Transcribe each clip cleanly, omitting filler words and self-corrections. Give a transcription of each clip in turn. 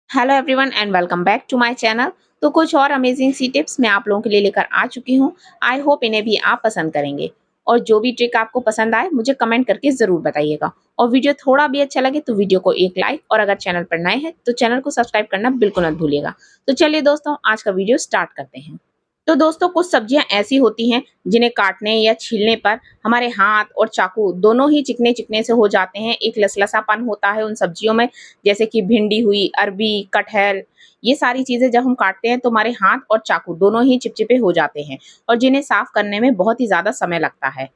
Hello everyone and welcome back to my channel. तो कुछ और अमेजिंग सी टिप्स मैं आप लोगों के लिए लेकर आ चुकी हूँ। आई होप इन्हें भी आप पसंद करेंगे और जो भी ट्रिक आपको पसंद आए मुझे कमेंट करके जरूर बताइएगा। और वीडियो थोड़ा भी अच्छा लगे तो वीडियो को एक लाइक और अगर चैनल पर नए हैं तो चैनल को सब्सक्राइब करना बिल्कुल मत भूलिएगा। तो चलिए दोस्तों आज का वीडियो स्टार्ट करते हैं। तो दोस्तों कुछ सब्जियां ऐसी होती हैं जिन्हें काटने या छीलने पर हमारे हाथ और चाकू दोनों ही चिकने चिकने से हो जाते हैं। एक लसलसापन होता है उन सब्जियों में, जैसे कि भिंडी हुई, अरबी, कटहल। ये सारी चीजें जब हम काटते हैं तो हमारे हाथ और चाकू दोनों ही चिपचिपे हो जाते हैं और जिन्हें साफ करने में बहुत ही ज्यादा समय लगता है।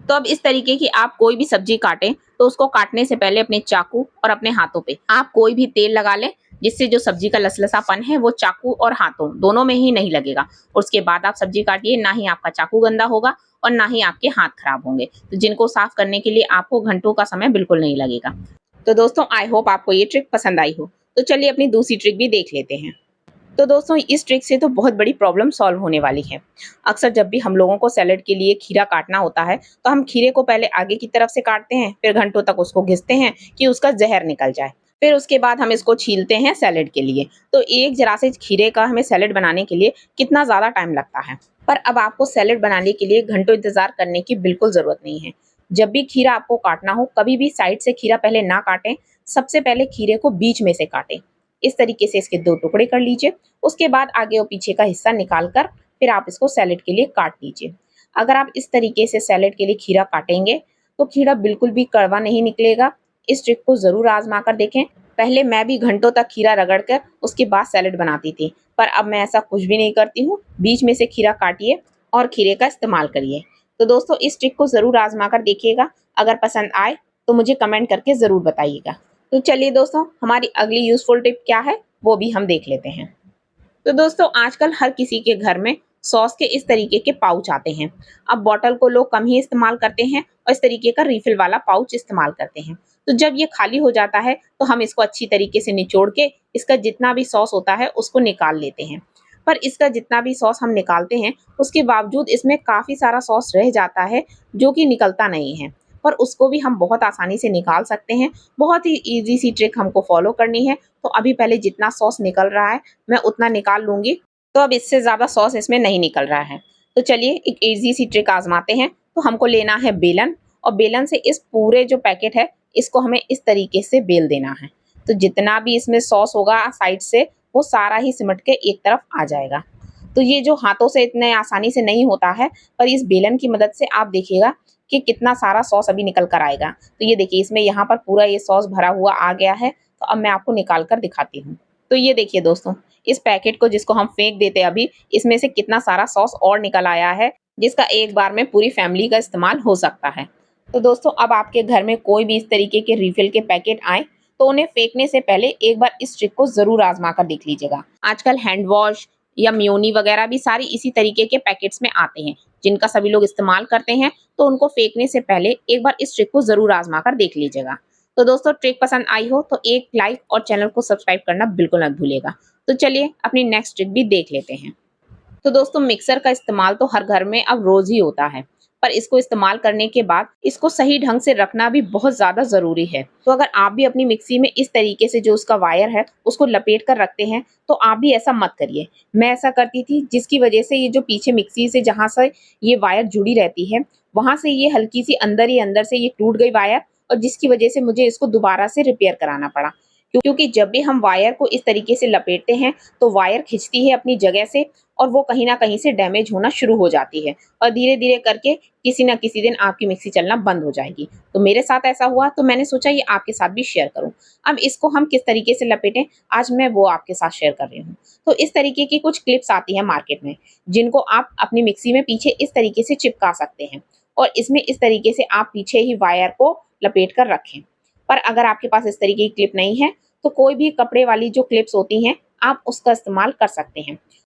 तो अब इस तरीके की आप कोई भी सब्जी काटें तो उसको काटने से पहले अपने चाकू और अपने हाथों पे आप कोई भी तेल लगा लें, जिससे जो सब्जी का लसलसापन है वो चाकू और हाथों दोनों में ही नहीं लगेगा। और उसके बाद आप सब्जी काटिए, ना ही आपका चाकू गंदा होगा और ना ही आपके हाथ खराब होंगे। तो जिनको साफ करने के लिए आपको घंटों का समय बिल्कुल नहीं लगेगा। तो दोस्तों आई होप आपको ये ट्रिक पसंद आई हो। तो चलिए अपनी दूसरी ट्रिक भी देख लेते हैं। तो दोस्तों इस ट्रिक से तो बहुत बड़ी प्रॉब्लम सॉल्व होने वाली है। अक्सर जब भी हम लोगों को सैलेड के लिए खीरा काटना होता है तो हम खीरे को पहले आगे की तरफ से काटते हैं, फिर घंटों तक उसको घिसते हैं कि उसका जहर निकल जाए। फिर उसके बाद हम इसको छीलते हैं सैलेड के लिए। तो एक जरा से खीरे का हमें सैलेड बनाने के लिए कितना ज़्यादा टाइम लगता है। पर अब आपको सैलेड बनाने के लिए घंटों इंतज़ार करने की बिल्कुल ज़रूरत नहीं है। जब भी खीरा आपको काटना हो, कभी भी साइड से खीरा पहले ना काटें। सबसे पहले खीरे को बीच में से काटें। इस तरीके से इसके 2 टुकड़े कर लीजिए। उसके बाद आगे और पीछे का हिस्सा निकाल कर फिर आप इसको सैलेड के लिए काट लीजिए। अगर आप इस तरीके से सैलेड के लिए खीरा काटेंगे तो खीरा बिल्कुल भी कड़वा नहीं निकलेगा। इस ट्रिक को ज़रूर आज़मा कर देखें। पहले मैं भी घंटों तक खीरा रगड़ कर उसके बाद सैलेड बनाती थी, पर अब मैं ऐसा कुछ भी नहीं करती हूँ। बीच में से खीरा काटिए और खीरे का इस्तेमाल करिए। तो दोस्तों इस ट्रिक को ज़रूर आज़मा कर देखिएगा। अगर पसंद आए तो मुझे कमेंट करके ज़रूर बताइएगा। तो चलिए दोस्तों हमारी अगली यूज़फुल टिप क्या है वो भी हम देख लेते हैं। तो दोस्तों आजकल हर किसी के घर में सॉस के इस तरीके के पाउच आते हैं। अब बॉटल को लोग कम ही इस्तेमाल करते हैं और इस तरीके का रिफिल वाला पाउच इस्तेमाल करते हैं। तो जब ये खाली हो जाता है तो हम इसको अच्छी तरीके से निचोड़ के इसका जितना भी सॉस होता है उसको निकाल लेते हैं। पर इसका जितना भी सॉस हम निकालते हैं उसके बावजूद इसमें काफ़ी सारा सॉस रह जाता है जो कि निकलता नहीं है। पर उसको भी हम बहुत आसानी से निकाल सकते हैं। बहुत ही ईजी सी ट्रिक हमको फॉलो करनी है। तो अभी पहले जितना सॉस निकल रहा है मैं उतना निकाल लूँगी। तो अब इससे ज़्यादा सॉस इसमें नहीं निकल रहा है। तो चलिए एक ईज़ी सी ट्रिक आज़माते हैं। तो हमको लेना है बेलन और बेलन से इस पूरे जो पैकेट है इसको हमें इस तरीके से बेल देना है। तो जितना भी इसमें सॉस होगा साइड से वो सारा ही सिमट के एक तरफ आ जाएगा। तो ये जो हाथों से इतने आसानी से नहीं होता है, पर इस बेलन की मदद से आप देखिएगा कि कितना सारा सॉस अभी निकल कर आएगा। तो ये देखिए इसमें यहाँ पर पूरा ये सॉस भरा हुआ आ गया है। तो अब मैं आपको निकाल कर दिखाती हूँ। तो ये देखिए दोस्तों, इस पैकेट को जिसको हम फेंक देते अभी, इसमें से कितना सारा सॉस और निकल आया है, जिसका एक बार में पूरी फैमिली का इस्तेमाल हो सकता है। तो दोस्तों अब आपके घर में कोई भी इस तरीके के रिफिल के पैकेट आए तो उन्हें फेंकने से पहले एक बार इस ट्रिक को ज़रूर आज़मा कर देख लीजिएगा। आजकल हैंड वॉश या मेयोनी वगैरह भी सारी इसी तरीके के पैकेट्स में आते हैं, जिनका सभी लोग इस्तेमाल करते हैं। तो उनको फेंकने से पहले एक बार इस ट्रिक को ज़रूर आज़मा कर देख लीजिएगा। तो दोस्तों ट्रिक पसंद आई हो तो एक लाइक और चैनल को सब्सक्राइब करना बिल्कुल मत भूलिएगा। तो चलिए अपनी नेक्स्ट ट्रिक भी देख लेते हैं। तो दोस्तों मिक्सर का इस्तेमाल तो हर घर में अब रोज ही होता है, पर इसको इस्तेमाल करने के बाद इसको सही ढंग से रखना भी बहुत ज़्यादा ज़रूरी है। तो अगर आप भी अपनी मिक्सी में इस तरीके से जो उसका वायर है उसको लपेट कर रखते हैं तो आप भी ऐसा मत करिए। मैं ऐसा करती थी, जिसकी वजह से ये जो पीछे मिक्सी से जहाँ से ये वायर जुड़ी रहती है वहां से ये हल्की सी अंदर ही अंदर से ये टूट गई वायर, और जिसकी वजह से मुझे इसको दोबारा से रिपेयर कराना पड़ा। क्योंकि जब भी हम वायर को इस तरीके से लपेटते हैं तो वायर खिंचती है अपनी जगह से और वो कहीं ना कहीं से डैमेज होना शुरू हो जाती है और धीरे धीरे करके किसी ना किसी दिन आपकी मिक्सी चलना बंद हो जाएगी। तो मेरे साथ ऐसा हुआ तो मैंने सोचा ये आपके साथ भी शेयर करूं। अब इसको हम किस तरीके से लपेटें, आज मैं वो आपके साथ शेयर कर रही हूँ। तो इस तरीके की कुछ क्लिप्स आती हैं मार्केट में, जिनको आप अपनी मिक्सी में पीछे इस तरीके से चिपका सकते हैं और इसमें इस तरीके से आप पीछे ही वायर को लपेट कर रखें। पर अगर आपके पास इस तरीके की क्लिप नहीं है तो कोई भी कपड़े वाली जो क्लिप्स होती हैं आप उसका इस्तेमाल कर सकते हैं।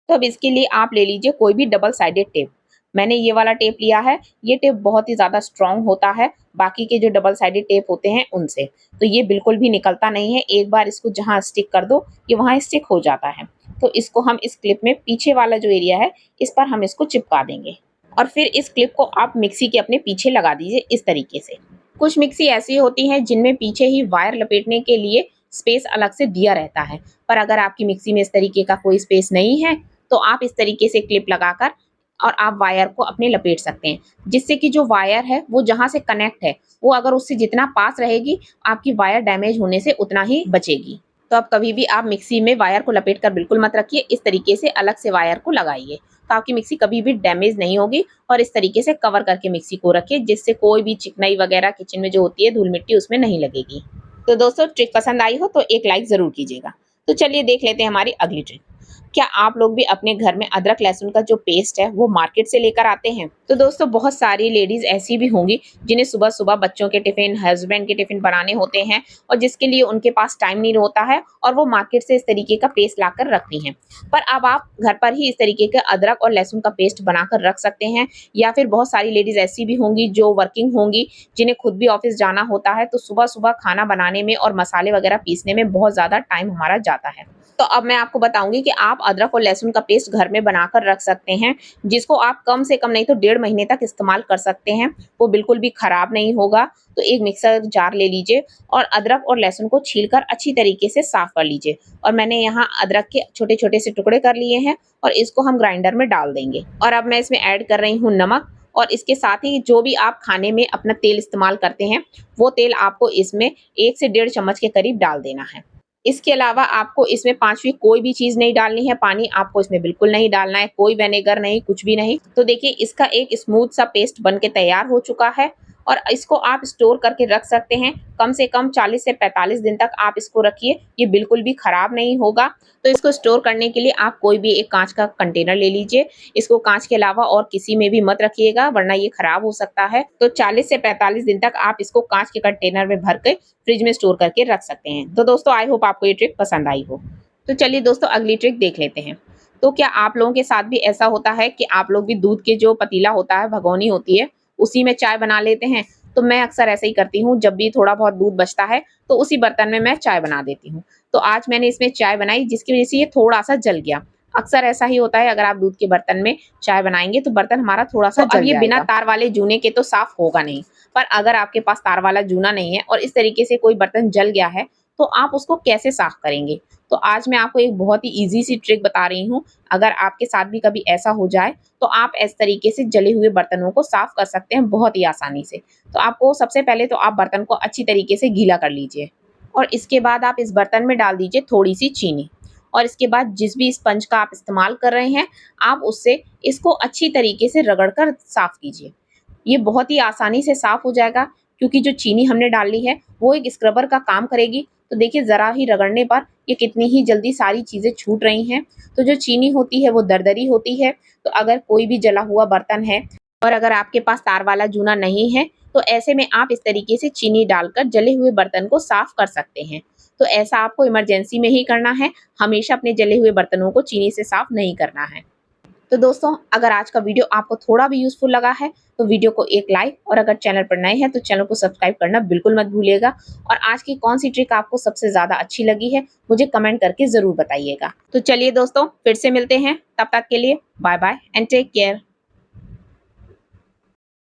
तो अब इसके लिए आप ले लीजिए कोई भी डबल साइडेड टेप। मैंने ये वाला टेप लिया है। ये टेप बहुत ही ज़्यादा स्ट्रॉन्ग होता है बाकी के जो डबल साइडेड टेप होते हैं उनसे। तो ये बिल्कुल भी निकलता नहीं है। एक बार इसको जहाँ स्टिक कर दो ये वहाँ स्टिक हो जाता है। तो इसको हम इस क्लिप में पीछे वाला जो एरिया है इस पर हम इसको चिपका देंगे और फिर इस क्लिप को आप मिक्सी के अपने पीछे लगा दीजिए इस तरीके से। कुछ मिक्सी ऐसी होती हैं जिनमें पीछे ही वायर लपेटने के लिए स्पेस अलग से दिया रहता है। पर अगर आपकी मिक्सी में इस तरीके का कोई स्पेस नहीं है तो आप इस तरीके से क्लिप लगाकर और आप वायर को अपने लपेट सकते हैं, जिससे कि जो वायर है वो जहाँ से कनेक्ट है वो अगर उससे जितना पास रहेगी आपकी वायर डैमेज होने से उतना ही बचेगी। तो अब कभी भी आप मिक्सी में वायर को लपेट कर बिल्कुल मत रखिए, इस तरीके से अलग से वायर को लगाइए तो आपकी मिक्सी कभी भी डैमेज नहीं होगी। और इस तरीके से कवर करके मिक्सी को रखिए, जिससे कोई भी चिकनाई वगैरह किचन में जो होती है धूल मिट्टी उसमें नहीं लगेगी। तो दोस्तों ट्रिक पसंद आई हो तो एक लाइक जरूर कीजिएगा। तो चलिए देख लेते हैं हमारी अगली ट्रिक। क्या आप लोग भी अपने घर में अदरक लहसुन का जो पेस्ट है वो मार्केट से लेकर आते हैं? तो दोस्तों बहुत सारी लेडीज ऐसी भी होंगी जिन्हें सुबह सुबह बच्चों के टिफिन, हस्बैंड के टिफिन बनाने होते हैं और जिसके लिए उनके पास टाइम नहीं होता है और वो मार्केट से इस तरीके का पेस्ट लाकर रखती हैं। पर अब आप घर पर ही इस तरीके का अदरक और लहसुन का पेस्ट बनाकर रख सकते हैं। या फिर बहुत सारी लेडीज ऐसी भी होंगी जो वर्किंग होंगी, जिन्हें खुद भी ऑफिस जाना होता है, तो सुबह सुबह खाना बनाने में और मसाले वगैरह पीसने में बहुत ज्यादा टाइम हमारा जाता है। तो अब मैं आपको बताऊंगी कि आप अदरक और लहसुन का पेस्ट घर में बनाकर रख सकते हैं, जिसको आप कम से कम नहीं तो 1.5 महीने तक इस्तेमाल कर सकते हैं। वो बिल्कुल भी खराब नहीं होगा। तो एक मिक्सर जार ले लीजिए और अदरक और लहसुन को छीलकर अच्छी तरीके से साफ कर लीजिए। और मैंने यहाँ अदरक के छोटे छोटे से टुकड़े कर लिए हैं और इसको हम ग्राइंडर में डाल देंगे। और अब मैं इसमें ऐड कर रही हूँ नमक, और इसके साथ ही जो भी आप खाने में अपना तेल इस्तेमाल करते हैं वो तेल आपको इसमें 1 से 1.5 चम्मच के करीब डाल देना है। इसके अलावा आपको इसमें 5वीं कोई भी चीज नहीं डालनी है, पानी आपको इसमें बिल्कुल नहीं डालना है, कोई विनेगर नहीं, कुछ भी नहीं। तो देखिए इसका एक स्मूथ सा पेस्ट बन के तैयार हो चुका है और इसको आप स्टोर करके रख सकते हैं। कम से कम 40 से 45 दिन तक आप इसको रखिए, ये बिल्कुल भी खराब नहीं होगा। तो इसको स्टोर करने के लिए आप कोई भी एक कांच का कंटेनर ले लीजिए। इसको कांच के अलावा और किसी में भी मत रखिएगा वरना ये खराब हो सकता है। तो 40 से 45 दिन तक आप इसको कांच के कंटेनर में भर के फ्रिज में स्टोर करके रख सकते हैं। तो दोस्तों आई होप आपको ये ट्रिक पसंद आई हो। तो चलिए दोस्तों अगली ट्रिक देख लेते हैं। तो क्या आप लोगों के साथ भी ऐसा होता है कि आप लोग भी दूध के जो पतीला होता है, भगोनी होती है, उसी में चाय बना लेते हैं? तो मैं अक्सर ऐसे ही करती हूँ, जब भी थोड़ा बहुत दूध बचता है तो उसी बर्तन में मैं चाय बना देती हूँ। तो आज मैंने इसमें चाय बनाई जिसकी वजह से ये थोड़ा सा जल गया। अक्सर ऐसा ही होता है, अगर आप दूध के बर्तन में चाय बनाएंगे तो बर्तन हमारा थोड़ा सा जल जाएगा। बिना तार वाले जूने के तो साफ होगा नहीं, पर अगर आपके पास तार वाला जूना नहीं है और इस तरीके से कोई बर्तन जल गया है तो आप उसको कैसे साफ करेंगे? तो आज मैं आपको एक बहुत ही इजी सी ट्रिक बता रही हूँ। अगर आपके साथ भी कभी ऐसा हो जाए तो आप इस तरीके से जले हुए बर्तनों को साफ कर सकते हैं बहुत ही आसानी से। तो आपको सबसे पहले तो आप बर्तन को अच्छी तरीके से गीला कर लीजिए और इसके बाद आप इस बर्तन में डाल दीजिए थोड़ी सी चीनी। और इसके बाद जिस भी स्पंज का आप इस्तेमाल कर रहे हैं आप उससे इसको अच्छी तरीके से रगड़कर साफ कीजिए। ये बहुत ही आसानी से साफ हो जाएगा क्योंकि जो चीनी हमने डाली है वो एक स्क्रबर का काम करेगी। तो देखिए जरा ही रगड़ने पर ये कितनी ही जल्दी सारी चीजें छूट रही हैं। तो जो चीनी होती है वो दरदरी होती है। तो अगर कोई भी जला हुआ बर्तन है और अगर आपके पास तार वाला जूना नहीं है तो ऐसे में आप इस तरीके से चीनी डालकर जले हुए बर्तन को साफ कर सकते हैं। तो ऐसा आपको इमरजेंसी में ही करना है, हमेशा अपने जले हुए बर्तनों को चीनी से साफ नहीं करना है। तो दोस्तों अगर आज का वीडियो आपको थोड़ा भी यूजफुल लगा है तो वीडियो को एक लाइक, और अगर चैनल पर नए हैं तो चैनल को सब्सक्राइब करना बिल्कुल मत भूलिएगा। और आज की कौन सी ट्रिक आपको सबसे ज्यादा अच्छी लगी है मुझे कमेंट करके जरूर बताइएगा। तो चलिए दोस्तों फिर से मिलते हैं, तब तक के लिए bye bye and take care.